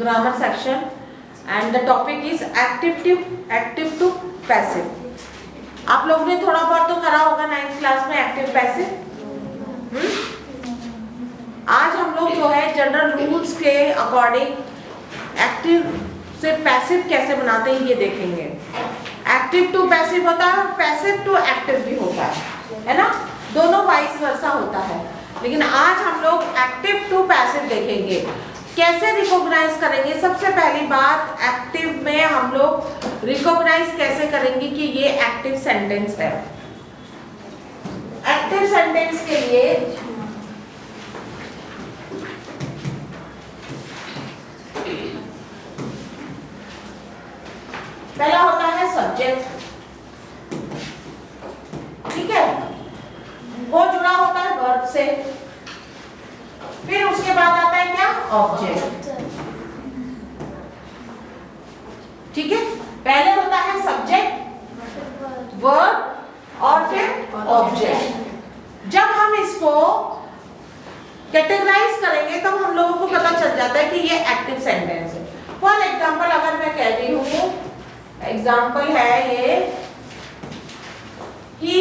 grammar section and the topic is active to passive. आप लोगों ने थोड़ा बहुत तो करा होगा 9th क्लास में एक्टिव पैसिव। आज हम लोग जो है जनरल रूल्स के अकॉर्डिंग एक्टिव से पैसिव कैसे बनाते हैं ये देखेंगे। एक्टिव टू पैसिव होता है, पैसिव टू एक्टिव भी होता है ना, दोनों वाइस वर्सा होता है। लेकिन आज हम लोग एक्टिव टू पैसिव देखेंगे। कैसे रिकॉग्नाइज करेंगे? सबसे पहली बात, एक्टिव में हम लोग रिकॉग्नाइज कैसे करेंगे कि ये एक्टिव सेंटेंस है। एक्टिव सेंटेंस के लिए पहला होता है सब्जेक्ट, ठीक है, वो जुड़ा होता है वर्ब से। फिर उसके बाद आता है क्या? ऑब्जेक्ट, ठीक है। पहले होता है सब्जेक्ट, वर्ब और फिर ऑब्जेक्ट। जब हम इसको कैटेगराइज करेंगे तब हम लोगों को पता चल जाता है कि ये एक्टिव सेंटेंस है। फॉर एग्जाम्पल अगर मैं कह रही हूं, एग्जाम्पल है ये कि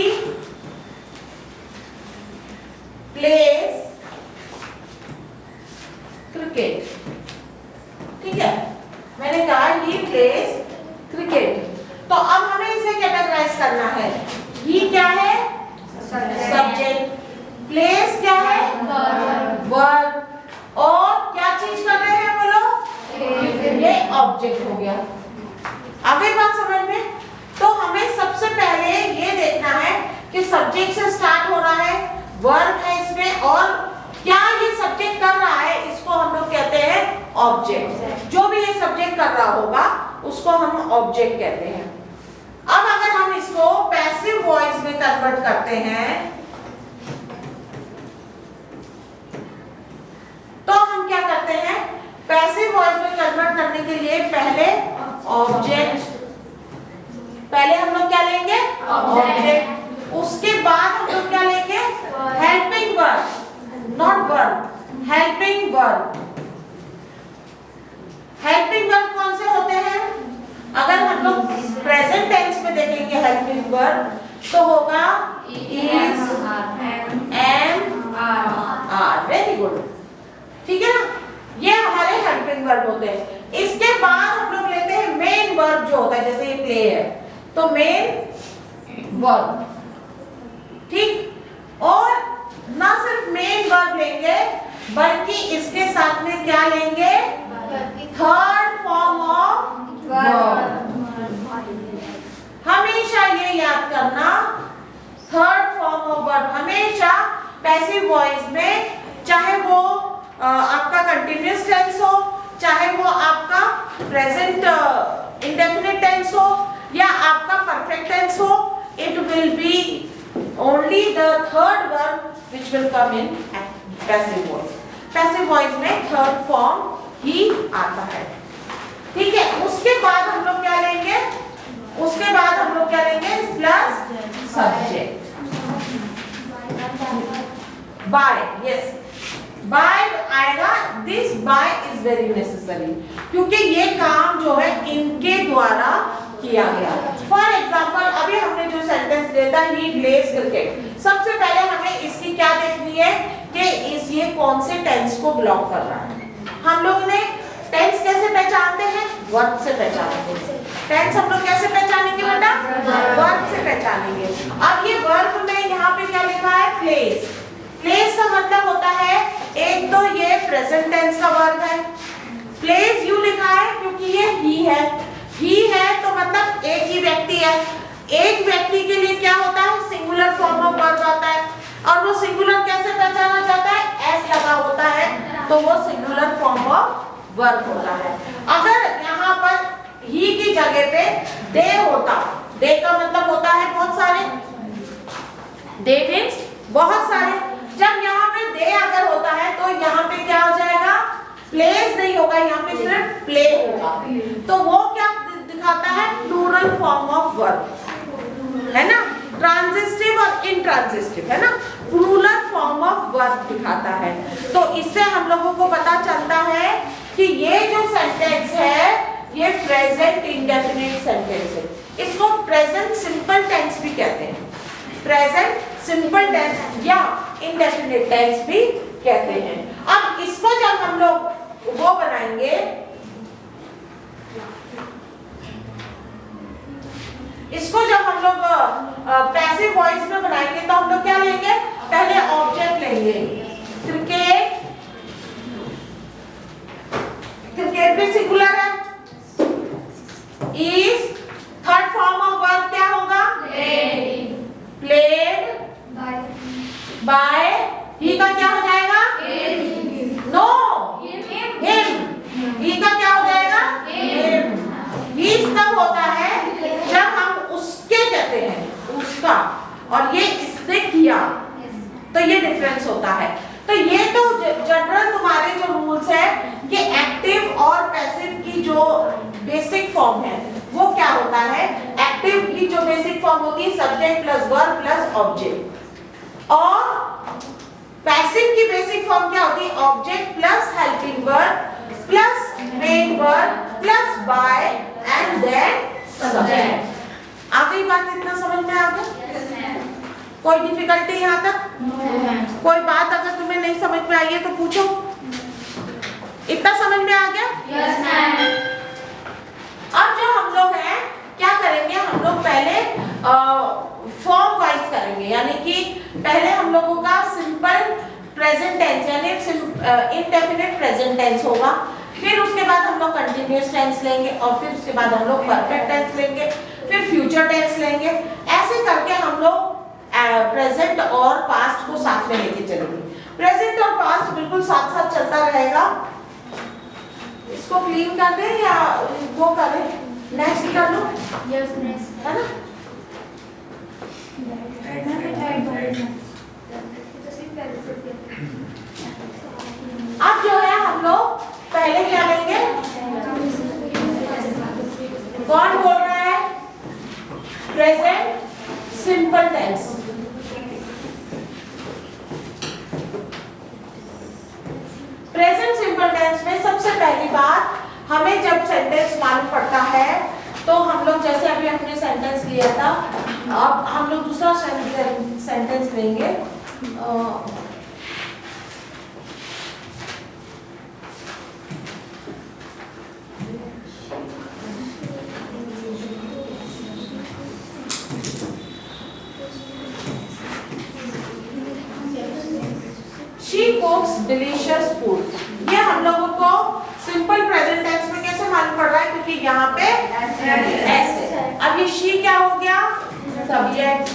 प्लेस क्रिकेट, ठीक है, मैंने कहा ही प्लेस क्रिकेट। तो अब हमें इसे कैटेगराइज करना है। ही क्या है? सब्जेक्ट, प्लेस क्या है? वर्ब, और क्या चीज कर रहे हैं वो लोग? ये ऑब्जेक्ट हो गया। आगे बात समझ में? तो हमें सबसे पहले ये देखना है कि सब्जेक्ट से स्टार्ट हो रहा है, वर्ब है इसमें, और क्या ये सब्जेक्ट कर रहा है, इसको हम लोग कहते हैं ऑब्जेक्ट। जो भी ये सब्जेक्ट कर रहा होगा उसको हम ऑब्जेक्ट कहते हैं। अब अगर हम इसको पैसिव वॉइस में कन्वर्ट करते हैं तो हम क्या करते हैं? पैसिव वॉइस में कन्वर्ट करने के लिए पहले ऑब्जेक्ट, पहले हम लोग क्या लेंगे? ऑब्जेक्ट। उसके बाद हम लोग क्या लेंगे? Helping verb, not verb, helping verb. Helping verb कौन से होते हैं? अगर हम लोग प्रेजेंट टेंस में देखेंगे हेल्पिंग वर्ब तो होगा is, am, are। Very good, ठीक है ना, ये हमारे हेल्पिंग वर्ब होते हैं। इसके बाद हम लोग लेते हैं मेन वर्ब जो होता है, जैसे ये प्ले है तो मेन वर्ब, ठीक। और ना सिर्फ मेन वर्ब लेंगे बल्कि इसके साथ में क्या लेंगे? Third form of verb. हमेशा ये याद करना, थर्ड फॉर्म ऑफ वर्ब हमेशा पैसिव वॉइस में, चाहे वो आपका कंटिन्यूअस टेंस हो, चाहे वो आपका प्रेजेंट इंडेफिनिट टेंस हो, या आपका परफेक्ट टेंस हो, it will be only the third verb which will come in passive voice. Passive voice में थर्ड फॉर्म ही आता है, ठीक है। उसके बाद हम लोग क्या लेंगे? उसके बाद हम लोग क्या लेंगे? Plus subject, by, yes, by आएगा। This by is very necessary, क्योंकि ये काम जो है इनके द्वारा किया गया। फॉर एग्जाम्पल अभी हमने जो सेंटेंस दिया था ही प्लेस क्रिकेट, सबसे पहले हमें इसकी क्या देखनी है कि ये कौन से टेंस को बिलोंग कर रहा है। हम लोग ने टेंस कैसे पहचानते हैं? वर्ब से पहचानते हैं। टेंस हम लोग कैसे पहचानेंगे बेटा? वर्ब से पहचानेंगे। अब ये वर्ब में यहाँ पे क्या लिखा है? प्लेस। प्लेस का मतलब होता है, एक तो ये प्रेजेंट टेंस का वर्ब है, प्लेस यू लिखा है क्योंकि ये ही है। ही है तो मतलब एक ही व्यक्ति है। एक व्यक्ति के लिए क्या होता है? सिंगुलर फॉर्म ऑफ वर्ब आता है, और वो सिंगुलर कैसे पहचाना जाता है? एस लगा होता है तो वो सिंगुलर फॉर्म ऑफ वर्ब होता है। अगर यहाँ पर ही की जगह पे दे होता, दे का मतलब होता है बहुत सारे, दे मीन्स बहुत सारे। जब यहाँ पे दे अगर होता है तो यहाँ पे क्या हो जाएगा? प्लेस नहीं होगा, यहाँ पे सिर्फ प्ले होगा। तो वो क्या दिखाता है? प्लूरल फॉर्म ऑफ वर्ब, है ना, ट्रांजिटिव और इंट्रांजिटिव, है ना, प्लूरल फॉर्म ऑफ वर्ब दिखाता है। तो इससे हम लोगों को पता चलता है कि ये जो सेंटेंस है ये प्रेजेंट इंडेफिनिट सेंटेंस है, इसको प्रेजेंट सिंपल टेंस भी कहते हैं, प्रेजेंट सिंपल टेंस या इंडेफिनिट टेंस भी कहते हैं। अब इसको जब हम लोग वो बनाएंगे, इसको जब हम लोग पैसिव वॉइस में बनाएंगे तो हम लोग क्या लेंगे, पहले ऑब्जेक्ट लेंगे, क्रिकेट, क्रिकेट भी सिंगुलर है, is third form of verb क्या होगा, प्लेड बाय, ही का क्या हो जाएगा, नो हिम, ही का क्या हो जाएगा, हिम। ही तब होता है जब हम उसके कहते हैं, उसका, और ये इसने किया, तो ये डिफरेंस होता है। तो ये तो जनरल तुम्हारे जो रूल्स है कि एक्टिव और पैसिव की जो बेसिक फॉर्म है वो क्या होता है, एक्टिव की जो बेसिक फॉर्म होती है subject plus verb plus object, और पैसिव की बेसिक फॉर्म क्या होती है, object plus helping verb plus main verb plus by and then subject. आ गई बात, इतना समझ में आ गया? कोई डिफिकल्टी यहाँ तक? कोई बात अगर तुम्हें नहीं समझ में आई है तो पूछो। इतना समझ में आ गया? Yes ma'am. अब जो हम लोग हैं क्या करेंगे, हम लोग पहले फॉर्म वाइज करेंगे, यानी कि पहले हम लोगों का सिंपल प्रेजेंट टेंस यानी इनडेफिनिट प्रेजेंट टेंस होगा, फिर उसके बाद हम लोग कंटिन्यूअस टेंस लेंगे, और फिर उसके बाद हम लोग परफेक्ट टेंस लेंगे, फिर फ्यूचर टेंस लेंगे। ऐसे करके हम लोग प्रेजेंट और पास्ट को साथ में लेके चलेंगे। प्रेजेंट और पास्ट बिल्कुल साथ साथ चलता रहेगा। इसको क्लीन कर दे या वो कर दे, नेक्स्ट कर लो, यस नेक्स्ट है ना? अब जो है हम लोग पहले क्या लेंगे, कौन बोल रहा है, present simple tense. Present simple tense में सबसे पहली बात, हमें जब सेंटेंस मालूम पड़ता है तो हम लोग, जैसे अभी हमने सेंटेंस लिया था, अब हम लोग दूसरा सेंटेंस लेंगे। She cooks delicious food। ये हम लोगों को सिंपल प्रेजेंट टेंस में कैसे मालूम पड़ रहा है, क्योंकि यहाँ पे ऐसे। अब ये she क्या हो गया, सब्जेक्ट,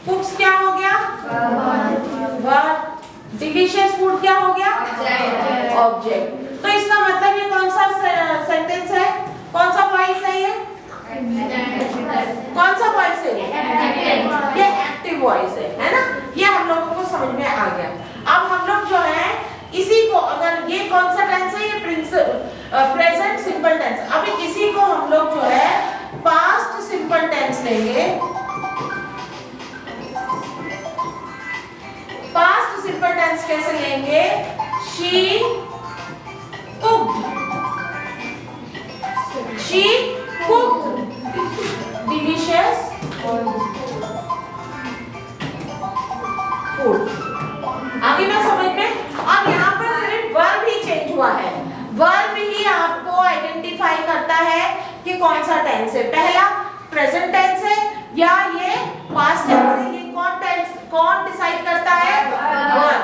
cooks क्या हो गया, वर्ब, delicious food क्या हो गया, ऑब्जेक्ट। तो इसका मतलब ये कौन सा सेंटेंस है, कौन सा वॉइस है, ये कौन सा वॉइस है, ये एक्टिव वॉइस है ना? ये हम लोगों को समझ में आ गया। अब हम लोग जो है इसी को, अगर ये कौन सा टेंस है, ये प्रेजेंट सिंपल टेंस, अभी इसी को हम लोग जो है पास्ट सिंपल टेंस लेंगे। पास्ट सिंपल टेंस कैसे लेंगे, she cooked, she cooked delicious food. आगे मैं समझ में, अब यहाँ पर सिर्फ वर्ब ही चेंज हुआ है, वर्ब ही आपको आइडेंटिफाई करता है कि कौन सा टेंस है, पहला प्रेजेंट टेंस है या ये पास्ट टेंस है, ये कौन डिसाइड करता है, वर्ब।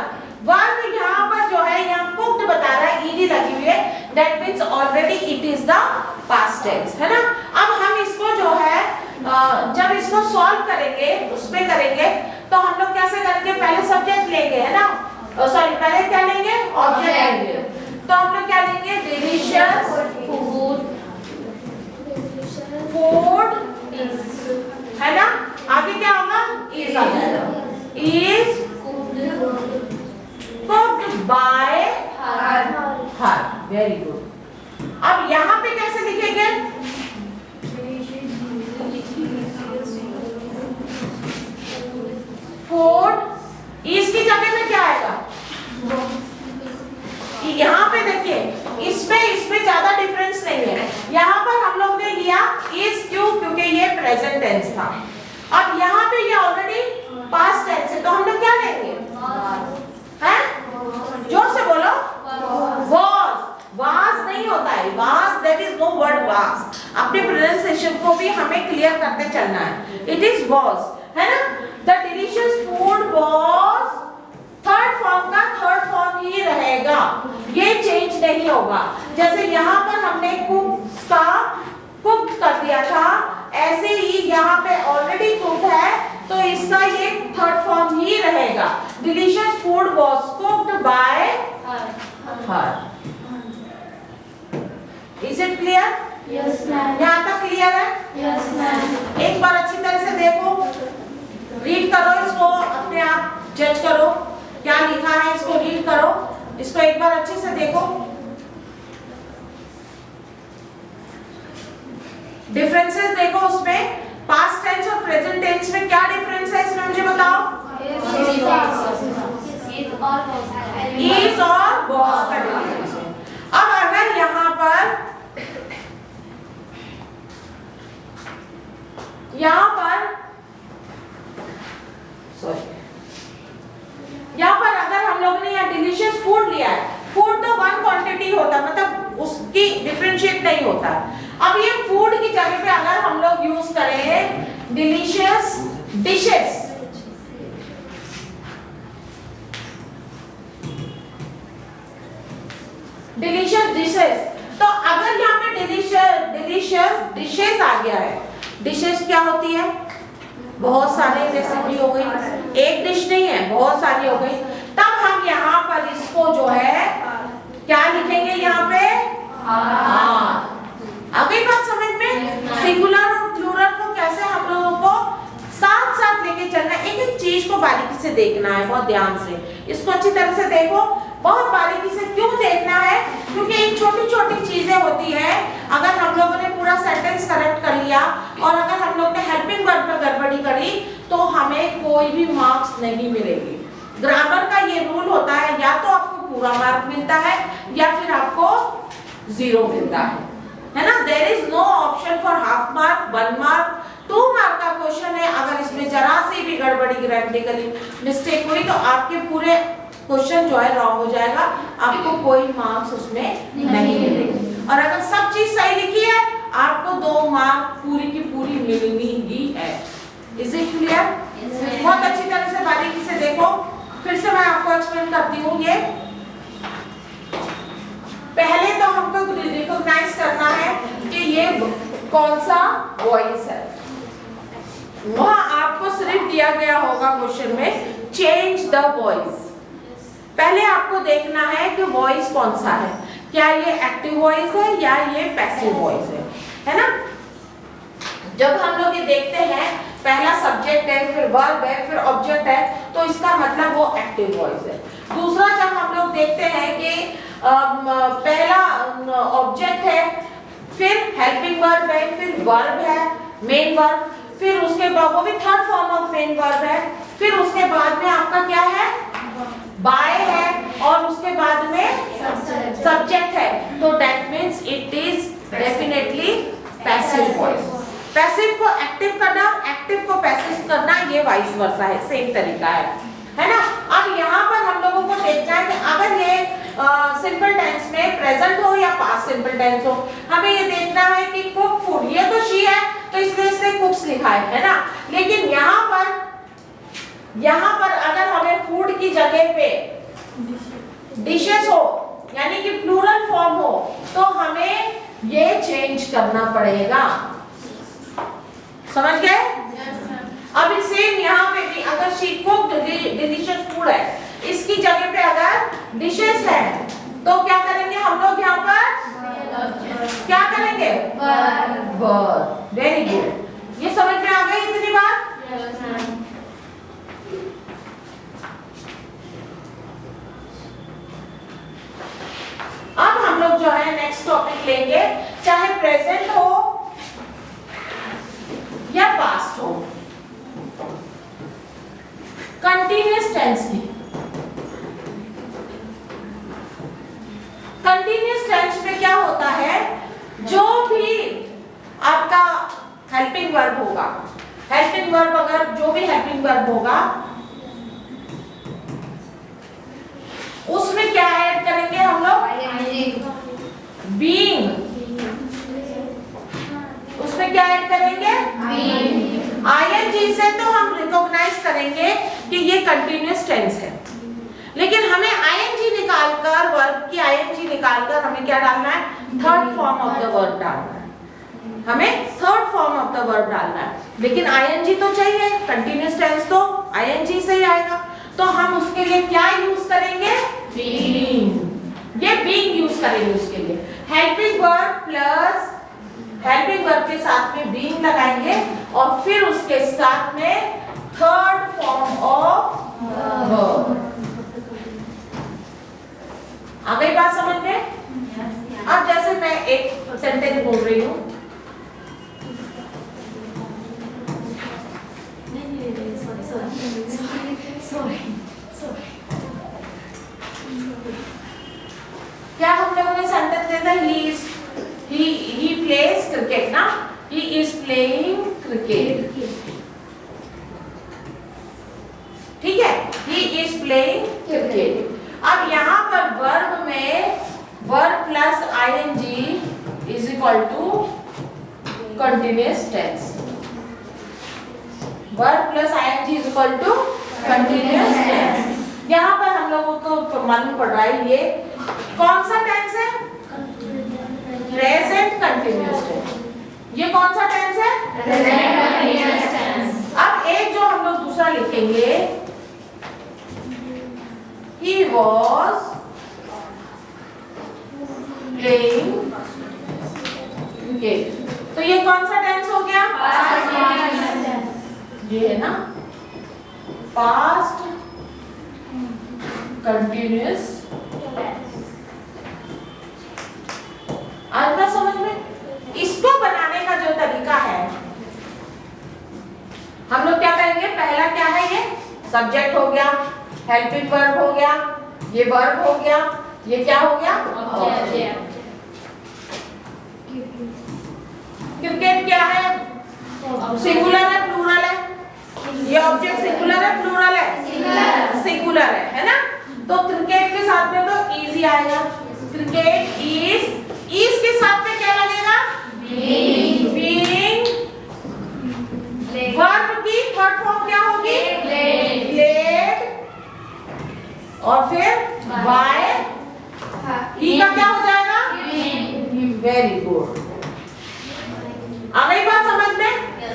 वर्ब यहाँ पर जो है, यहाँ कुक्ड बता रहा है, ईडी लगी हुई है, that means already it is the past tense, है ना? अब हम इसको जो है जब इसको सॉल्व करेंगे, उसमें करेंगे, तो हम लोग कैसे करेंगे, पहले सब्जेक्ट लेंगे, है ना? सॉरी, पहले क्या लेंगे, ऑब्जेक्ट लेंगे। तो हम लोग क्या लेंगे, डिलीशियस फूड, फूड, है ना? आगे क्या होगा, इज आ जाएगा, is cooked bye her. Very good. अब यहाँ पे कैसे लिखेंगे, फूड, इसकी जगह में क्या आएगा, यहाँ पे देखिए इसमें ज्यादा डिफरेंस नहीं है। यहाँ पर हम लोग ने लिया इज, क्यों? क्योंकि ये प्रेजेंट टेंस था। अब यहाँ पे ये ऑलरेडी पास्ट टेंस है, तो हम लोग क्या लेंगे? हैं? जोर से बोलो। was नहीं होता है, was, there is no word was। अपने प्रोनाउंसिएशन को भी हमें क्लियर करते चलना है। It is was, है ना? The delicious food was, third form का थर्ड फॉर्म ही रहेगा, ये चेंज नहीं होगा। जैसे यहाँ पर हमने कुक का कुक कर दिया था, ऐसे ही यहाँ पे ऑलरेडी कुक है, तो इसका ये थर्ड फॉर्म ही रहेगा। Delicious food was cooked by her। Is it clear? Yes, ma'am. यहाँ तक क्लियर है? Yes, ma'am. एक बार अच्छी तरह से देखो, रीड करो इसको, अपने आप जज करो क्या लिखा है, इसको रीड करो, इसको एक बार अच्छे से देखो। डिफरेंसेस देखो उसमें, पास्ट टेंस और प्रेजेंट टेंस में क्या डिफरेंस है इसमें मुझे बताओ। इज और वॉज का डिफरेंस है। अब अगर यहाँ पर अगर हम लोग ने यहाँ डिलीशियस फूड लिया है, फूड तो वन क्वांटिटी होता है, मतलब उसकी डिफरेंशिएट नहीं होता। अब ये फूड की जगह पे अगर हम लोग यूज करें डिलीशियस डिशेस, डिलीशियस डिशेस, तो अगर यहाँ पे डिलीशियस डिशेस आ गया है, डिशेस क्या होती है? बहुत सारी रेसिपी हो गई, एक डिश नहीं है, बहुत सारी हो गई। तब हम यहाँ पर इसको जो है क्या लिखेंगे यहाँ पे? आ गई बात समझ में? सिंगुलर और प्लूरल को कैसे हम लोगों को साथ साथ लेके चलना है, एक एक चीज को बारीकी से देखना है, बहुत ध्यान से इसको अच्छी तरह से देखो, बहुत बारीकी से। क्यों देखना है? क्योंकि एक छोटी छोटी चीजें होती है, अगर हम लोगों ने पूरा सेंटेंस करेक्ट कर लिया और अगर हम लोग ने हेल्पिंग वर्ब पर गड़बड़ी करी तो हमें कोई भी मार्क्स नहीं मिलेगी। ग्रामर का ये रूल होता है, या तो आपको पूरा मार्क मिलता है या फिर आपको 0 मिलता है ना? There is no option for half mark, 1 mark, 2 mark का क्वेश्चन है। अगर इसमें जरा सी भी गड़बड़ी, ग्रामेटिकली मिस्टेक हुई तो आपके पूरे क्वेश्चन जो है रॉन्ग हो जाएगा, आपको कोई मार्क्स उसमें नहीं मिलेंगे। और अगर सब चीज सही लिखी है आपको 2 मार्क पूरी की पूरी मिलनी ही है। Is it clear? बहुत अच्छी तरह से बारीकी से देखो, फिर से मैं आपको एक्सप्लेन करती हूँ। ये पहले तो हमको रिकॉग्नाइज करना है कि ये कौन सा वॉइस है। वहां आपको सिर्फ दिया गया होगा क्वेश्चन में चेंज द वॉइस। पहले आपको देखना है कि वॉइस कौन सा है, क्या ये एक्टिव वॉइस है या ये पैसिव वॉइस है ना? जब हम लोग ये देखते हैं पहला सब्जेक्ट है, फिर वर्ब है, फिर ऑब्जेक्ट है, तो इसका मतलब वो एक्टिव वॉइस है। दूसरा, जब हम लोग देखते हैं कि पहला ऑब्जेक्ट है, फिर हेल्पिंग वर्ब है, फिर वर्ब है, मेन वर्ब, फिर उसके बाद वो भी third form of main verb है, फिर उसके बाद में आपका क्या है? बाय है, और उसके बाद में सब्जेक्ट है, तो that means it is definitely passive voice. Passive को एक्टिव करना, एक्टिव को पैसिव करना, ये वाइस वर्सा है, सेम तरीका है ना? अब यहाँ पर हम लोगों को देखना है कि अगर ये सिंपल टेंस में प्रेजेंट हो या पास्ट सिंपल टेंस हो, हमें ये देखना है कि कुक फूड, ये तो शी है तो इसलिए इसने कुक्स लिखा है ना? लेकिन यहाँ पर अगर हमें फूड की जगह पे डिशेस हो, यानी कि प्लूरल फॉर्म हो, तो हमें ये चेंज करना पड़ेगा। समझ गए? अब सेम यहाँ पे भी अगर शी कुक्ड डिलीशियस फूड है, इसकी जगह पे अगर डिशेस है तो क्या करेंगे हम लोग? यहाँ पर क्या करेंगे? वर्ब। वेरी गुड, ये समझ में आ गई इतनी बात? अब हम लोग जो है नेक्स्ट टॉपिक लेंगे, चाहे प्रेजेंट हो या पास्ट हो, कंटीन्यूअस टेंस की। कंटीन्यूअस टेंस हेल्पिंग वर्ब होगा, हेल्पिंग वर्ब अगर जो भी हेल्पिंग वर्ब होगा उसमें क्या ऐड करेंगे हम लोग? बीइंग। उसमें क्या ऐड करेंगे? आईएनजी से तो हम रिकॉग्नाइज करेंगे कि ये कंटिन्यूअस टेंस है, लेकिन हमें आईएनजी निकालकर, वर्ब की आईएनजी निकालकर हमें क्या डालना है? Third form of the verb डालना है, हमें third form of the verb डालना है। लेकिन आईएनजी तो चाहिए, कंटिन्यूअस टेंस तो आईएनजी से ही आएगा, तो हम उसके लिए क्या यूज करेंगे? बीइंग। ये बीइंग यूज करेंगे उसके लिए। Helping verb plus helping verb के साथ में बीइंग लगाएंगे और फिर उसके साथ में थर्ड फॉर्म ऑफ वर्ब। आ गई बात समझ में? अब जैसे मैं एक सेंटेंस बोल रही हूँ, क्या हम लोगों ने सेंटेंस दिया था? he plays cricket ना, he is playing cricket, ठीक है, he is playing cricket। अब यहाँ पर वर्ब में verb plus ING is equal to continuous tense, verb plus ING is equal to continuous tense. यहाँ पर हम लोगों को मालूम पड़ रहा है ये कौन सा टेंस है? Present continuous tense. ये कौन सा टेंस है? Present continuous tense. अब एक जो हम लोग दूसरा लिखेंगे, he was playing cricket, तो ये कौन सा टेंस हो गया? ये है ना पास्ट कंटिन्यूअस। आज बात समझ में? इसको बनाने का जो तरीका है, हम लोग क्या करेंगे? पहला क्या है? ये सब्जेक्ट हो गया, हेल्पिंग वर्ब हो गया, ये वर्ब हो गया, ये क्या हो गया? ऑब्जेक्ट। क्रिकेट क्या है? सिंगुलर है प्लूरल है? ये ऑब्जेक्ट सिंगुलर है प्लूरल है? सिंगुलर है ना? तो क्रिकेट के साथ में तो इजी आएगा। क्रिकेट इज के साथ में क्या लगेगा? बीइंग। वर्ब की थर्ड फॉर्म क्या होगी? प्लेड। और फिर बाय, ई का क्या हो जाएगा? Very good. आ गई बात समझ में?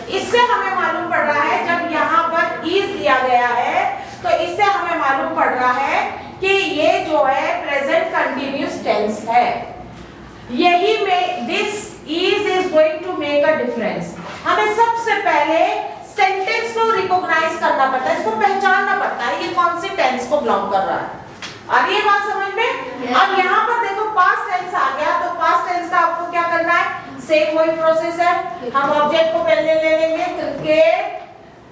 इससे हमें मालूम पड़ रहा है, जब यहाँ पर इज दिया गया है तो इससे हमें मालूम पड़ रहा है कि ये जो है प्रेजेंट कंटिन्यूअस टेंस है। यही में this is going to make a difference. हमें सबसे पहले सेंटेंस को रिकॉग्नाइज करना पड़ता है, इसको पहचानना पड़ता है ये कौन सी टेंस को बिलोंग कर रहा है। और ये बात समझ में? अब यहाँ पर देखो पास्ट टेंस आ गया, तो पास्ट टेंस का आपको क्या करना है? सेम वही प्रोसेस है, हम ऑब्जेक्ट को पहले ले लेंगे, क्रिकेट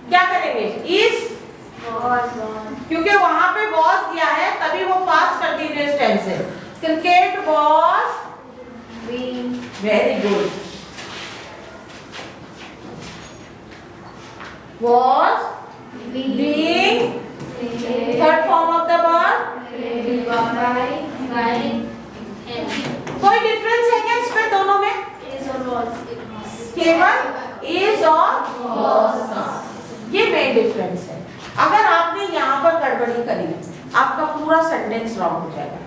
क्या करेंगे? इज, क्योंकि वहां पे वॉज दिया है तभी वो पास्ट कंटिन्यूअस टेंस है। Cricket was being. Very good. Was being, third form of the verb. कोई डिफरेंस है क्या इसमें दोनों में? केवल इज और वॉज, ये मेन डिफरेंस है। अगर आपने यहाँ पर गड़बड़ी करी, आपका पूरा सेंटेंस रॉन्ग हो जाएगा।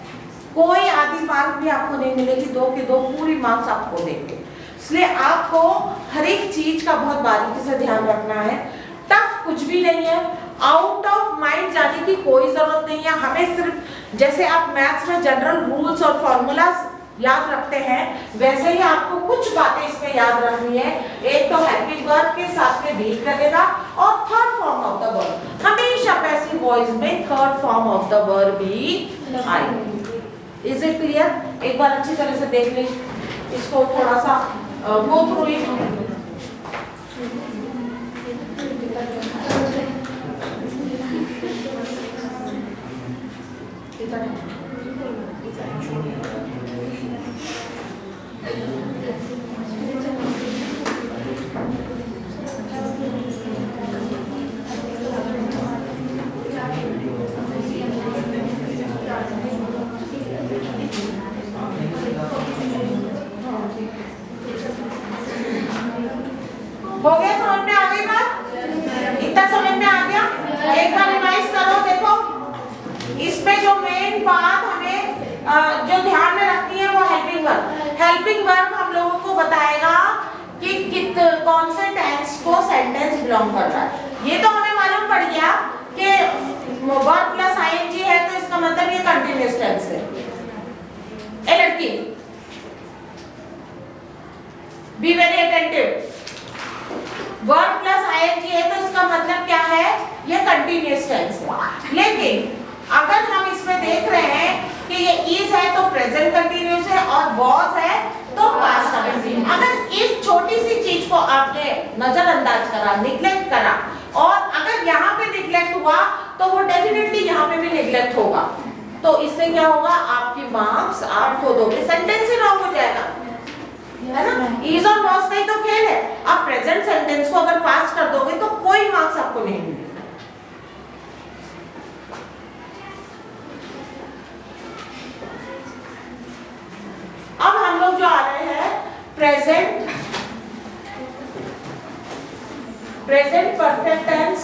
कोई आधी मार्क भी आपको नहीं मिलेगी, 2 के 2 पूरी मार्क्स आपको देंगे। इसलिए आपको हर एक चीज का बहुत बारीकी से ध्यान रखना है। टफ कुछ भी नहीं है, आउट ऑफ माइंड जाने की कोई जरूरत नहीं है। हमें सिर्फ जैसे आप मैथ्स में जनरल रूल्स और फॉर्मूलाज याद रखते हैं, वैसे ही आपको कुछ बातें इसमें याद रखनी है। एक तो हेल्पिंग वर्ब के साथ में बी लगेगा और third form of the verb, हमेशा पैसिव वॉइस में third form of the verb ही आएगी। Is it clear? एक बार अच्छी तरह से देख लीजिए, इसको थोड़ा सा गो थ्रू इट। बात हमें जो ध्यान में रखनी है वो हेल्पिंग वर्ब। हेल्पिंग वर्ब हम लोगों को बताएगा कि कौन से टेंस को सेंटेंस बिलोंग कर रहा है। ये तो हमें मालूम पड़ गया कि वर्ब प्लस आईएनजी है तो इसका मतलब ये कंटिन्यूअस टेंस है। ए लड़की, be very attentive. Verb plus ING है तो इसका मतलब क्या है, ये कंटिन्यूअस टेंस है। लेकिन अगर हम इसमें देख रहे हैं कि ये इज है तो प्रेजेंट कंटिन्यूअस है और वॉज है तो पास्ट कंटिन्यूअस। अगर इस छोटी सी चीज को आपने नजरअंदाज करा, निग्लेक्ट करा, और अगर यहाँ पे निग्लेक्ट हुआ तो वो डेफिनेटली यहाँ पे भी निग्लेक्ट होगा। तो इससे क्या होगा, आपकी मार्क्स आप खो दोगे, सेंटेंस ही रॉन्ग हो जाएगा, है ना। इज और वॉज का ही तो खेल है। आप प्रेजेंट सेंटेंस को अगर पास कर दोगे तो कोई मार्क्स आपको नहीं मिलेगा। अब हम लोग जो आ रहे हैं प्रेजेंट परफेक्ट टेंस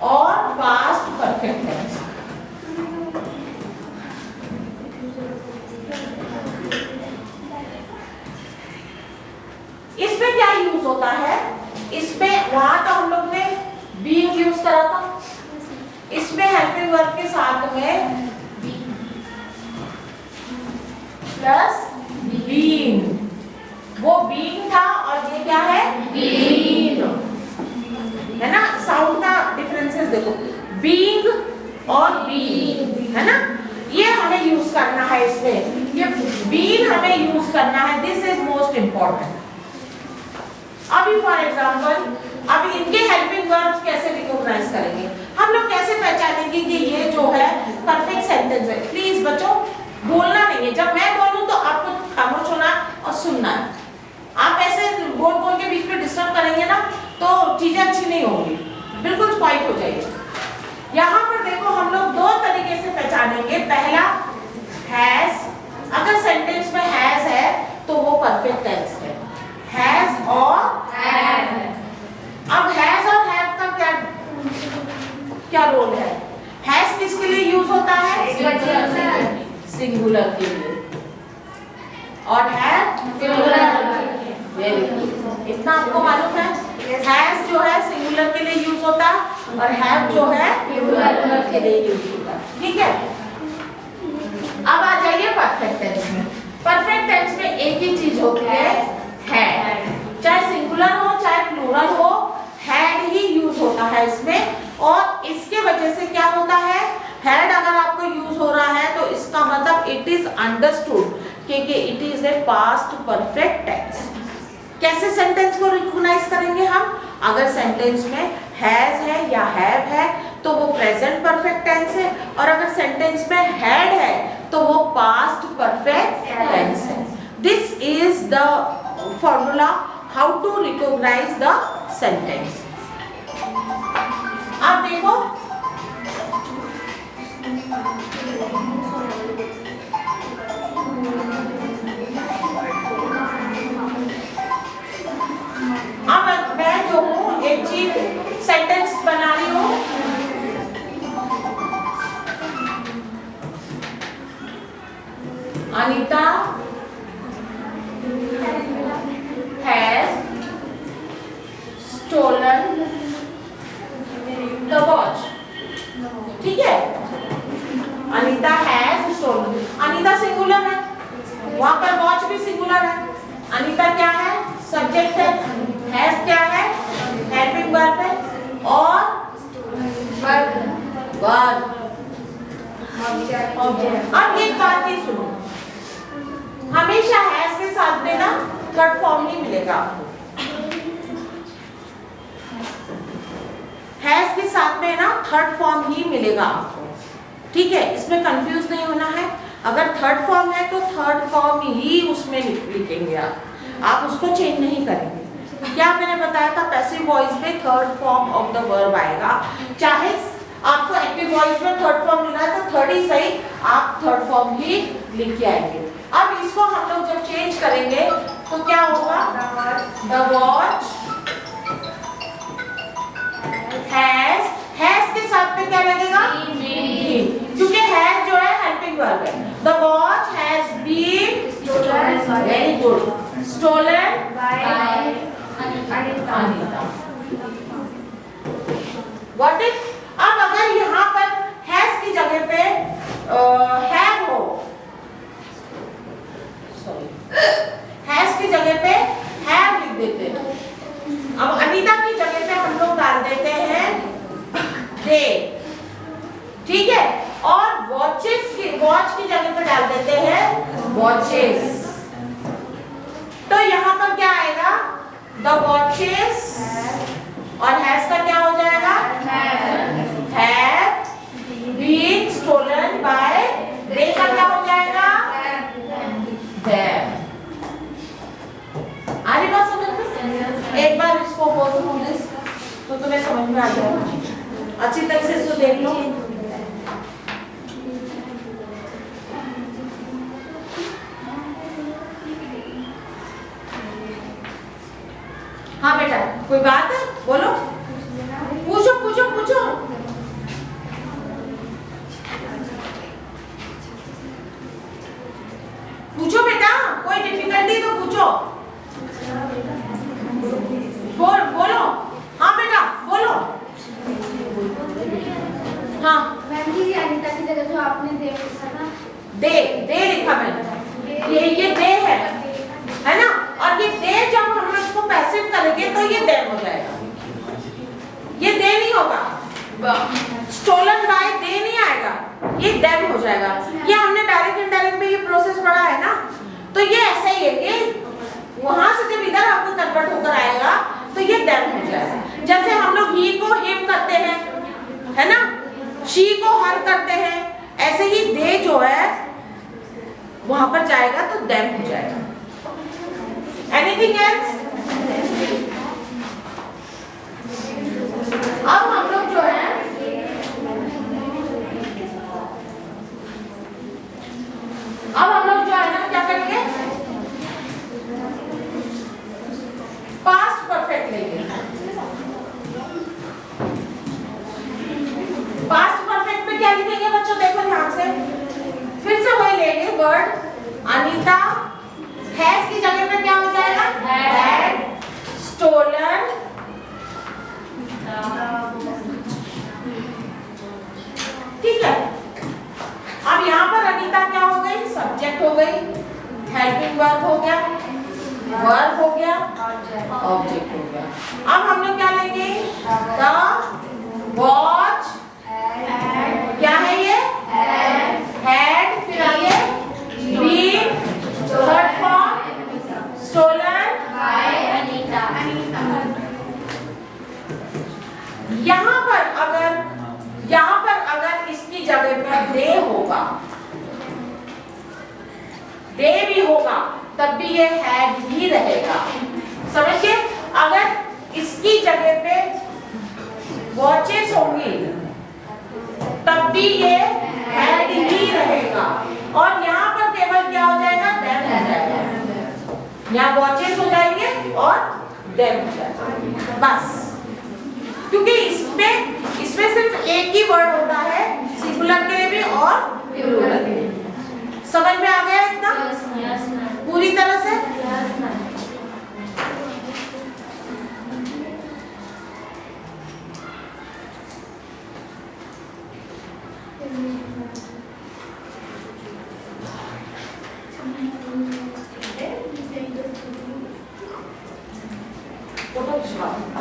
और पास्ट परफेक्ट टेंस। इसमें क्या यूज होता है, इसमें वहां तो हम लोग ने बीइंग यूज करा था, इसमें हेल्पिंग वर्ब के साथ में प्लस बीइंग, वो बीइंग था और ये क्या है, बीइंग, है ना। साउंड का डिफरेंसेस देखो, बीइंग और बीइंग, है ना। ये हमें यूज करना है इसमें, ये बीइंग हमें यूज करना है, दिस इज मोस्ट इंपॉर्टेंट। अभी फॉर एग्जांपल, अभी इनके हेल्पिंग वर्ब्स कैसे रिकॉग्नाइज करेंगे, हम लोग कैसे पहचानेंगे कि ये जो है परफेक्ट सेंटेंस है। प्लीज बच्चों बोलना नहीं है, जब मैं बोलूं तो आपको खामोश होना और सुनना है। आप ऐसे बोल बोल के बीच में डिस्टर्ब करेंगे ना तो चीजें अच्छी नहीं होंगी, बिल्कुल क्वाइट हो जाएगी। यहाँ पर देखो हम लोग दो तरीके से पहचानेंगे। पहला हैज, अगर सेंटेंस में हैज है तो वो परफेक्ट टेंस है, हैज और हैव। अब हैज और हैव का क्या रोल है, हैज किसके लिए यूज होता है, सिंगुलर के लिए, और हैव वेरी गुड, इतना आपको मालूम है। हैज जो है सिंगुलर के लिए यूज होता है और हैव जो है प्लूरल के लिए यूज होता है, ठीक है। अब आ जाइए परफेक्ट टेंस में। परफेक्ट टेंस में एक ही चीज होती है, चाहे सिंगुलर हो चाहे प्लूरल हो, हैड ही यूज होता है इसमें। और इसके वजह से क्या होता है, हैड अगर आपको यूज हो रहा है तो इसका मतलब इट इज अंडरस्टूड कि it is a past perfect tense. कैसे सेंटेंस को रिकॉग्नाइज करेंगे हम, अगर सेंटेंस में हैज है या हैव है तो वो प्रेजेंट परफेक्ट टेंस है, और अगर सेंटेंस में हैड है तो वो पास्ट परफेक्ट टेंस है। This is the formula how to recognise the sentence. अब देखो अब मैं जो हूँ एक चीज सेंटेंस बना रही हूँ, Anita has stolen the watch, ठीक है। Anita has stolen, Anita singular है, वहां पर वॉच भी सिंगुलर है। अनीता क्या है, सब्जेक्ट है, हैज क्या है, हेल्पिंग वर्ब है, और वर्ब ऑब्जेक्ट। अब एक बात ही सुनो, हमेशा हैज के साथ में ना थर्ड फॉर्म ही मिलेगा आपको, हैज के साथ में ना थर्ड फॉर्म ही मिलेगा आपको, ठीक है। इसमें कंफ्यूज नहीं होना है। अगर थर्ड फॉर्म है तो थर्ड फॉर्म ही उसमें लिखेंगे आप उसको चेंज नहीं करेंगे। क्या मैंने बताया था, पैसिव वॉइस में third form of the verb आएगा। चाहे आपको एक्टिव वॉइस में थर्ड फॉर्म मिला है तो थर्ड ही सही, आप थर्ड फॉर्म ही लिख के आएंगे। अब इसको हम लोग जब चेंज करेंगे तो क्या होगा, द वॉच हैज के साथ में क्या लगेगा? been, क्योंकि हैज जो है हेल्पिंग वर्ब है। The watch has been very good stolen by Anita. What is, अब अगर यहाँ पर हैज की जगह पे हैव हो, सॉरी हैज की जगह पे हैव लिख देते हैं। अब अनीता की जगह पे हम लोग डाल देते हैं दे, ठीक है, और वॉचेस की, वॉच की जगह पे डाल देते हैं वॉचेस। तो यहाँ पर क्या आएगा? द वॉचेस और हैज का क्या हो जाएगा? हैव बीन स्टोलन बाय, दे का क्या हो जाएगा? देम। आ रही बात समझ में? एक बार इसको बोल दो तो तुम्हें समझ में आ जाएगा। अच्छी तरह से इसको देख लो। हाँ बेटा, कोई बात है? बोलो, पूछो पूछो पूछो। पूछो बेटा, कोई डिफिकल्टी तो पूछो। बोलो। हाँ बेटा बोलो। हाँ मैम जी, अनीता की जगह जो आपने दे लिखा ना, दे लिखा मैंने, ये दे है ना, और ये दे जब हम इसको पैसिव करेंगे तो ये देम हो जाएगा, ये दे नहीं होगा। स्टोलन बाय दे नहीं आएगा, ये देम हो जाएगा। ये हमने डायरेक्ट इनडायरेक्ट में ये प्रोसेस पढ़ा है ना, तो ये ऐसा ही है, ये वहां से जब इधर आपको कन्वर्ट होकर आएगा तो ये देम हो जाएगा। जैसे हम लोग ही को हिम करते हैं, है ना, शी को हर करते हैं, ऐसे ही दे जो है वहां पर जाएगा तो देम हो जाएगा। Anything else? अब हम लोग जो है ना क्या करेंगे? पास्ट परफेक्ट लेंगे। पास्ट परफेक्ट में क्या लिखेंगे बच्चों? देखो ध्यान से, फिर से वही लेंगे वर्ड अनीता, हैज की जगह पे क्या हो जाएगा? हैड स्टोलन ठीक है। अब यहाँ पर अनीता क्या हो गई? सब्जेक्ट हो गई, हेल्पिंग वर्ब हो गया, वर्ब हो गया, ऑब्जेक्ट हो गया। अब हम लोग क्या लेंगे? द वॉच, क्या है ये? हैड, फिर आगे been, third form stolen by Anita. यहाँ पर अगर इसकी जगह पर दे होगा, दे भी होगा, तब भी ये हैड ही रहेगा। समझ गए? अगर इसकी जगह पे वॉचेस होंगी तब भी ये हैड ही रहेगा, और यहाँ पर केवल क्या हो जाएगा? देम हो जाएगा। यहाँ वॉचेस हो जाएंगे और देम हो जाएगा, बस। क्योंकि इसमें सिर्फ एक ही वर्ड होता है, सिंगुलर के लिए भी और प्लूरल के लिए। समझ में आ गया एकदम पूरी तरह से? फोटो खिंचवाओ।